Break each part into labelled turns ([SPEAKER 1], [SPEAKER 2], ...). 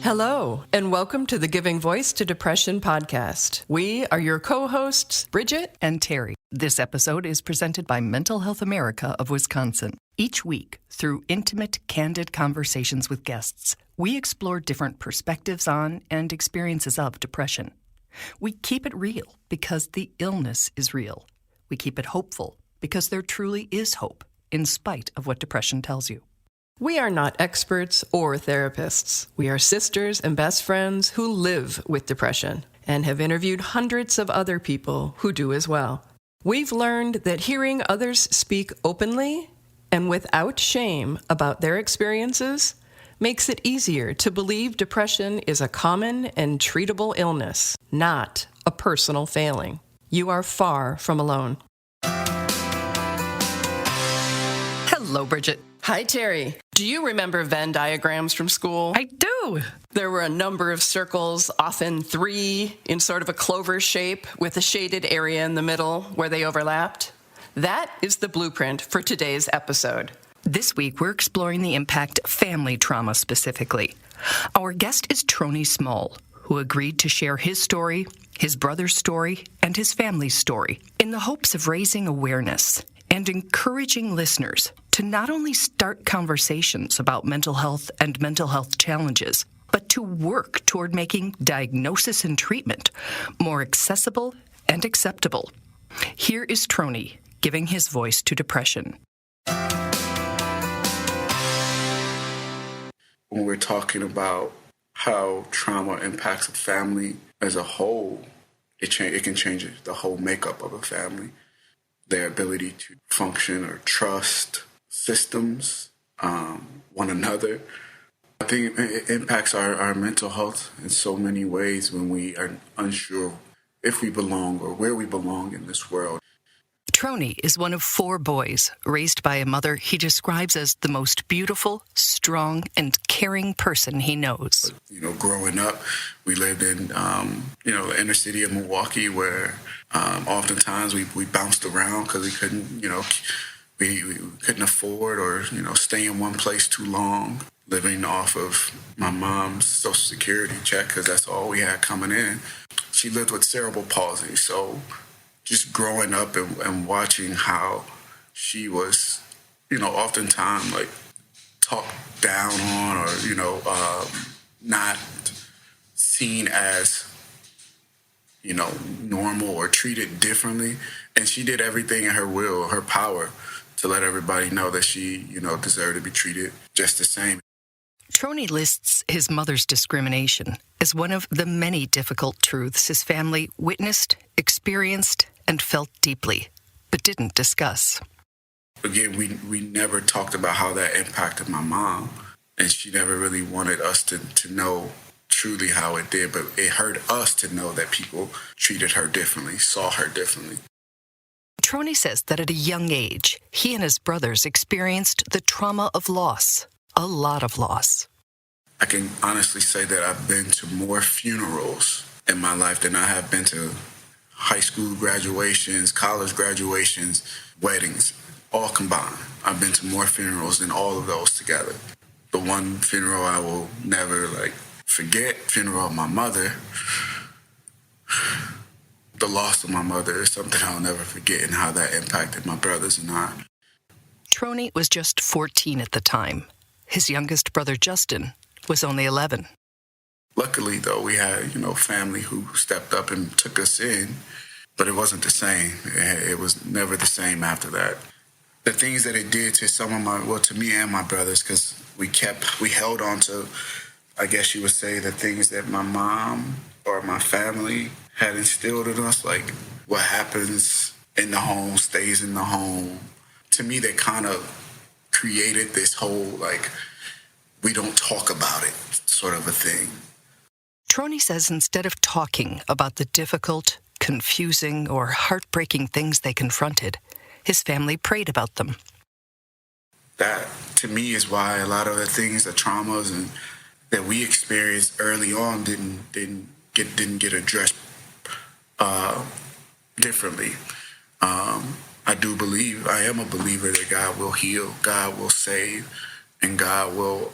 [SPEAKER 1] Hello, and welcome to the Giving Voice to Depression podcast. We are your co-hosts, Bridget
[SPEAKER 2] and Terry. This episode is presented by Mental Health America of Wisconsin. Each week, through intimate, candid conversations with guests, we explore different perspectives on and experiences of depression. We keep it real because the illness is real. We keep it hopeful because there truly is hope, in spite of what depression tells you.
[SPEAKER 1] We are not experts or therapists. We are sisters and best friends who live with depression and have interviewed hundreds of other people who do as well. We've learned that hearing others speak openly and without shame about their experiences makes it easier to believe depression is a common and treatable illness, not a personal failing. You are far from alone.
[SPEAKER 2] Hello, Bridget.
[SPEAKER 1] Hi, Terry. Do you remember Venn diagrams from school?
[SPEAKER 2] I do.
[SPEAKER 1] There were a number of circles, often 3, in sort of a clover shape with a shaded area in the middle where they overlapped. That is the blueprint for today's episode.
[SPEAKER 2] This week, we're exploring the impact of family trauma specifically. Our guest is Trony Small, who agreed to share his story, his brother's story, and his family's story in the hopes of raising awareness and encouraging listeners to not only start conversations about mental health and mental health challenges, but to work toward making diagnosis and treatment more accessible and acceptable. Here is Trony giving his voice to depression.
[SPEAKER 3] When we're talking about how trauma impacts a family as a whole, it can change the whole makeup of a family. Their ability to function or trust systems, one another. I think it impacts our mental health in so many ways when we are unsure if we belong or where we belong in this world.
[SPEAKER 2] Trony is one of 4 boys raised by a mother he describes as the most beautiful, strong, and caring person he knows.
[SPEAKER 3] Growing up, we lived in, the inner city of Milwaukee where oftentimes we bounced around because we couldn't, we couldn't afford or, stay in one place too long, living off of my mom's Social Security check because that's all we had coming in. She lived with cerebral palsy, so just growing up and watching how she was, oftentimes talked down on or, not seen as, normal or treated differently. And she did everything in her will, her power, to let everybody know that she, deserved to be treated just the same.
[SPEAKER 2] Trony lists his mother's discrimination as one of the many difficult truths his family witnessed, experienced, and felt deeply, but didn't discuss.
[SPEAKER 3] Again, we never talked about how that impacted my mom, and she never really wanted us to know truly how it did, but it hurt us to know that people treated her differently, saw her differently.
[SPEAKER 2] Trony says that at a young age, he and his brothers experienced the trauma of loss, a lot of loss.
[SPEAKER 3] I can honestly say that I've been to more funerals in my life than I have been to high school graduations, college graduations, weddings, all combined. I've been to more funerals than all of those together. The one funeral I will never forget, funeral of my mother. The loss of my mother is something I'll never forget and how that impacted my brothers and I.
[SPEAKER 2] Trony was just 14 at the time. His youngest brother, Justin, was only 11.
[SPEAKER 3] Luckily, though, we had, family who stepped up and took us in, but it wasn't the same. It was never the same after that. The things that it did to to me and my brothers, because we held on to, I guess you would say, the things that my mom or my family had instilled in us, like what happens in the home stays in the home. To me, they kind of created this whole, we don't talk about it sort of a thing.
[SPEAKER 2] Trony says instead of talking about the difficult, confusing, or heartbreaking things they confronted, his family prayed about them.
[SPEAKER 3] That, to me, is why a lot of the things, the traumas and that we experienced early on didn't get addressed differently. I am a believer that God will heal, God will save, and God will,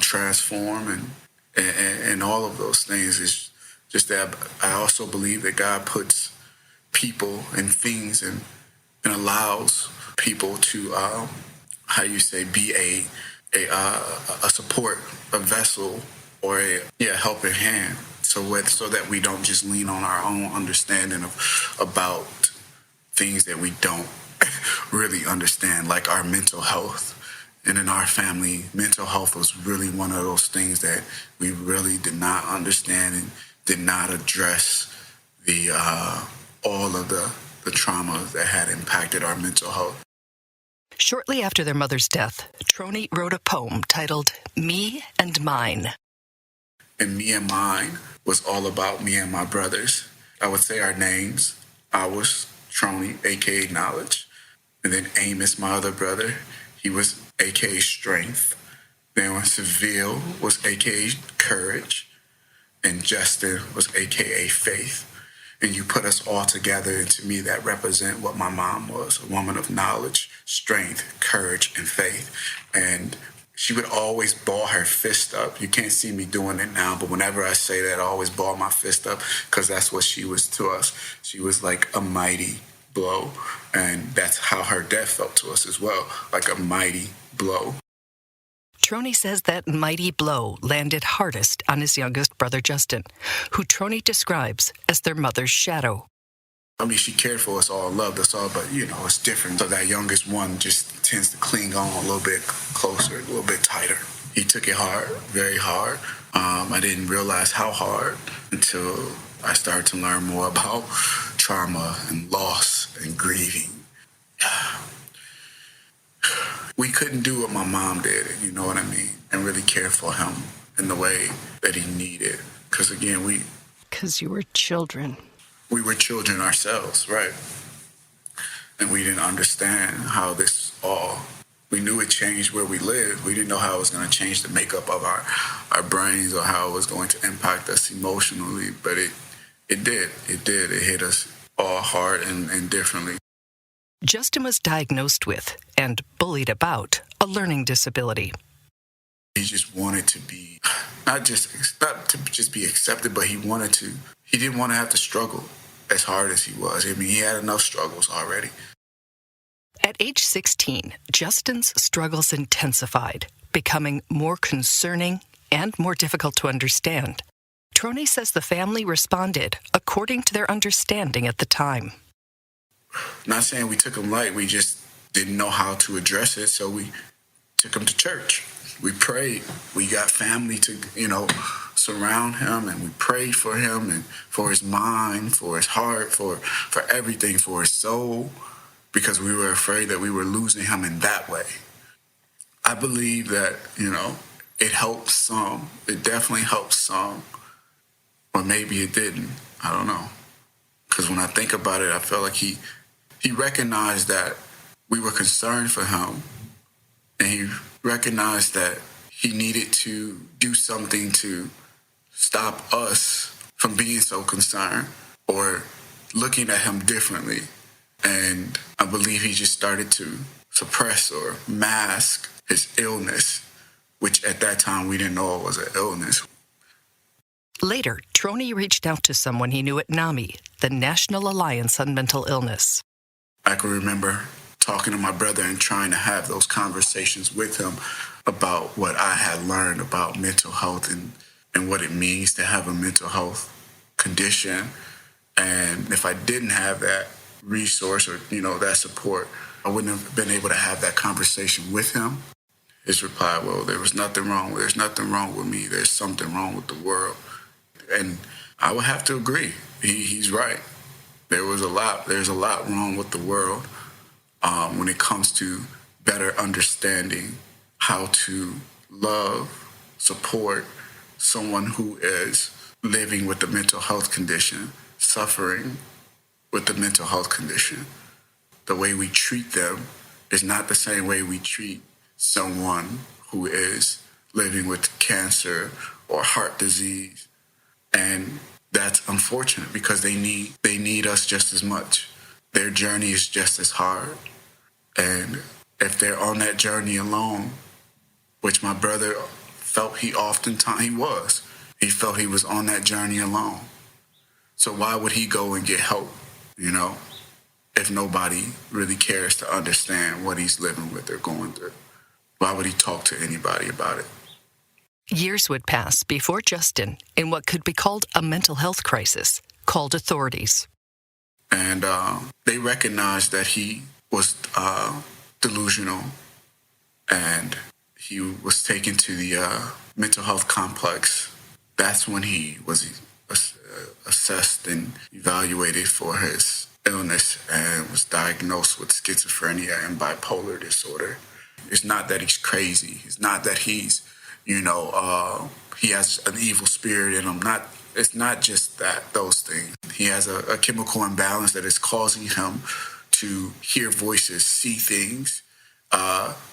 [SPEAKER 3] transform. And and all of those things. Is just that I also believe that God puts people and things and allows people to, be a support, a vessel, or a helping hand. So that we don't just lean on our own understanding about things that we don't really understand, like our mental health. And in our family, mental health was really one of those things that we really did not understand and did not address all of the trauma that had impacted our mental health.
[SPEAKER 2] Shortly after their mother's death, Trony wrote a poem titled Me and Mine.
[SPEAKER 3] And Me and Mine was all about me and my brothers. I would say our names. I was Trony, a.k.a. Knowledge. And then Amos, my other brother, he was a.k.a. Strength. Then Seville was a.k.a. Courage. And Justin was a.k.a. Faith. And you put us all together, and to me that represent what my mom was, a woman of knowledge, strength, courage, and faith. And she would always ball her fist up. You can't see me doing it now, but whenever I say that, I always ball my fist up because that's what she was to us. She was like a mighty blow, and that's how her death felt to us as well, like a mighty blow.
[SPEAKER 2] Trony says that mighty blow landed hardest on his youngest brother, Justin, who Trony describes as their mother's shadow.
[SPEAKER 3] I mean, she cared for us all, loved us all, but, it's different. So that youngest one just tends to cling on a little bit closer, a little bit tighter. He took it hard, very hard. I didn't realize how hard until I started to learn more about trauma and loss and grieving. We couldn't do what my mom did, you know what I mean, and really care for him in the way that he needed. Because, again,
[SPEAKER 2] Because you were children.
[SPEAKER 3] We were children ourselves, right? And we didn't understand how this all... We knew it changed where we lived. We didn't know how it was going to change the makeup of our brains or how it was going to impact us emotionally, but it did. It did. It hit us all hard and differently.
[SPEAKER 2] Justin was diagnosed with and bullied about a learning disability.
[SPEAKER 3] He just wanted to be, not to just be accepted, but he didn't want to have to struggle as hard as he was. I mean, he had enough struggles already.
[SPEAKER 2] At age 16, Justin's struggles intensified, becoming more concerning and more difficult to understand. Trony says the family responded according to their understanding at the time.
[SPEAKER 3] Not saying we took him light, we just didn't know how to address it, so we took him to church. We prayed. We got family to, surround him, and we prayed for him and for his mind, for his heart, for everything, for his soul, because we were afraid that we were losing him in that way. I believe that, it helped some. It definitely helped some. Or maybe it didn't. I don't know. Because when I think about it, I felt like he recognized that we were concerned for him, and he recognized that he needed to do something to stop us from being so concerned or looking at him differently. And I believe he just started to suppress or mask his illness, which at that time we didn't know it was an illness.
[SPEAKER 2] Later, Trony reached out to someone he knew at NAMI, the National Alliance on Mental Illness.
[SPEAKER 3] I can remember talking to my brother and trying to have those conversations with him about what I had learned about mental health and what it means to have a mental health condition. And if I didn't have that resource or, that support, I wouldn't have been able to have that conversation with him. His reply, well, there's nothing wrong with me. There's something wrong with the world. And I would have to agree. He's right. There's a lot wrong with the world when it comes to better understanding how to love, support someone who is living with a mental health condition, suffering with the mental health condition. The way we treat them is not the same way we treat someone who is living with cancer or heart disease. And that's unfortunate because they need us just as much. Their journey is just as hard. And if they're on that journey alone, which my brother felt he was. He felt he was on that journey alone. So why would he go and get help, if nobody really cares to understand what he's living with or going through? Why would he talk to anybody about it?
[SPEAKER 2] Years would pass before Justin, in what could be called a mental health crisis, called authorities.
[SPEAKER 3] And they recognized that he was delusional, and he was taken to the mental health complex. That's when he was assessed and evaluated for his illness and was diagnosed with schizophrenia and bipolar disorder. It's not that he's crazy. It's not that he's, he has an evil spirit in him. It's not just those things. He has a chemical imbalance that is causing him to hear voices, see things,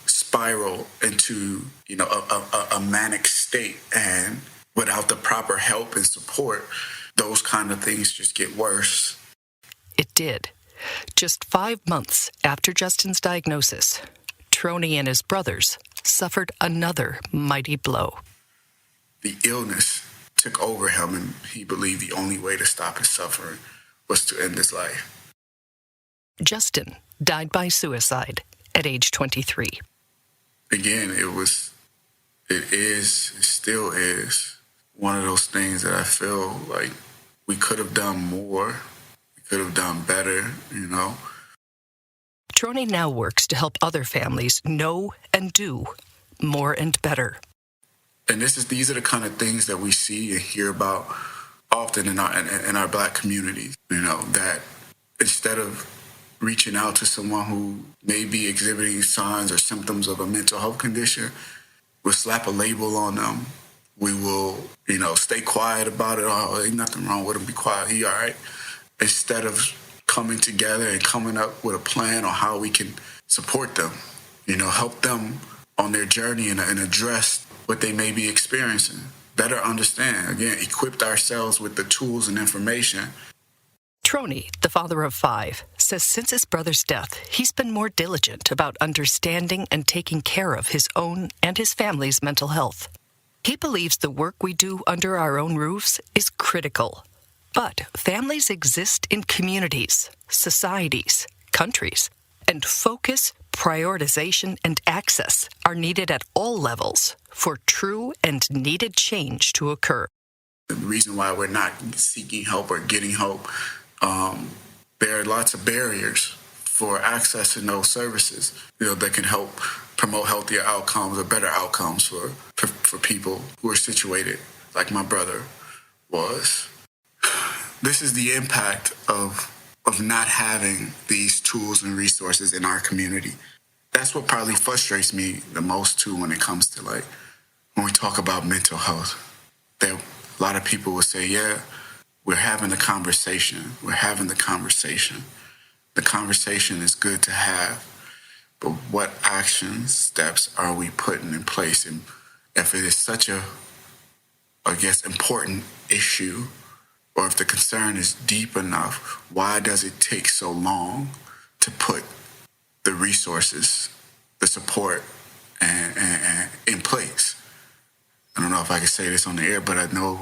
[SPEAKER 3] spiral into, a manic state. And without the proper help and support, those kind of things just get worse.
[SPEAKER 2] It did. Just 5 months after Justin's diagnosis, Trony and his brothers suffered another mighty blow.
[SPEAKER 3] The illness took over him, and he believed the only way to stop his suffering was to end his life.
[SPEAKER 2] Justin died by suicide at age 23.
[SPEAKER 3] Again, it still is one of those things that I feel like we could have done more, we could have done better,
[SPEAKER 2] Trony now works to help other families know and do more and better.
[SPEAKER 3] And these are the kind of things that we see and hear about often in our Black communities, that instead of reaching out to someone who may be exhibiting signs or symptoms of a mental health condition, we'll slap a label on them. We will, stay quiet about it. Oh, ain't nothing wrong with him. Be quiet. He all right. Instead of coming together and coming up with a plan on how we can support them, help them on their journey and address what they may be experiencing. Better understand, again, equip ourselves with the tools and information.
[SPEAKER 2] Trony, the father of 5, says since his brother's death, he's been more diligent about understanding and taking care of his own and his family's mental health. He believes the work we do under our own roofs is critical. But families exist in communities, societies, countries, and focus, prioritization, and access are needed at all levels for true and needed change to occur.
[SPEAKER 3] The reason why we're not seeking help or getting help, there are lots of barriers for accessing those services, that can help promote healthier outcomes or better outcomes for people who are situated like my brother was. This is the impact of not having these tools and resources in our community. That's what probably frustrates me the most too when it comes to when we talk about mental health. That a lot of people will say, yeah, we're having the conversation. We're having the conversation. The conversation is good to have, but what action steps are we putting in place? And if it is such a, important issue, or if the concern is deep enough, why does it take so long to put the resources, the support, and in place? I don't know if I can say this on the air, but I know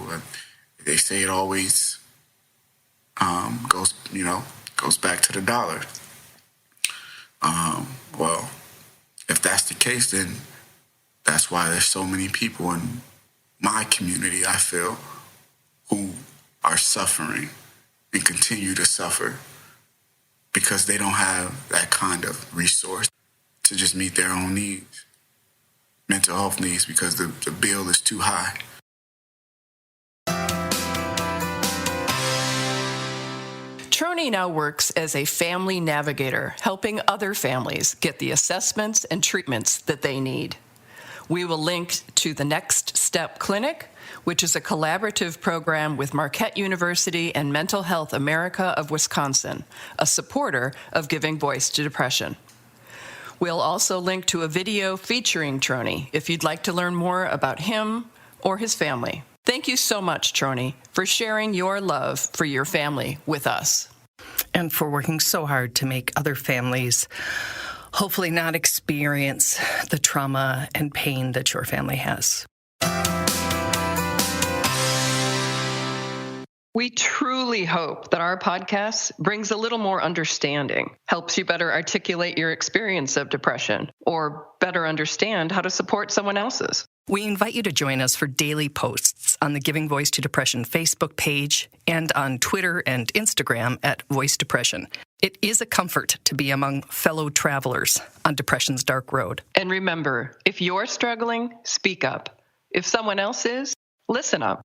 [SPEAKER 3] they say it always goes back to the dollar. Well, if that's the case, then that's why there's so many people in my community, I feel, who are suffering and continue to suffer because they don't have that kind of resource to just meet their own needs, mental health needs, because the bill is too high.
[SPEAKER 1] Trony now works as a family navigator, helping other families get the assessments and treatments that they need. We will link to the Next Step Clinic, which is a collaborative program with Marquette University and Mental Health America of Wisconsin, a supporter of giving voice to depression. We'll also link to a video featuring Trony if you'd like to learn more about him or his family. Thank you so much, Trony, for sharing your love for your family with us.
[SPEAKER 2] And for working so hard to make other families hopefully not experience the trauma and pain that your family has.
[SPEAKER 1] We truly hope that our podcast brings a little more understanding, helps you better articulate your experience of depression, or better understand how to support someone else's.
[SPEAKER 2] We invite you to join us for daily posts on the Giving Voice to Depression Facebook page and on Twitter and Instagram at Voice Depression. It is a comfort to be among fellow travelers on depression's dark road.
[SPEAKER 1] And remember, if you're struggling, speak up. If someone else is, listen up.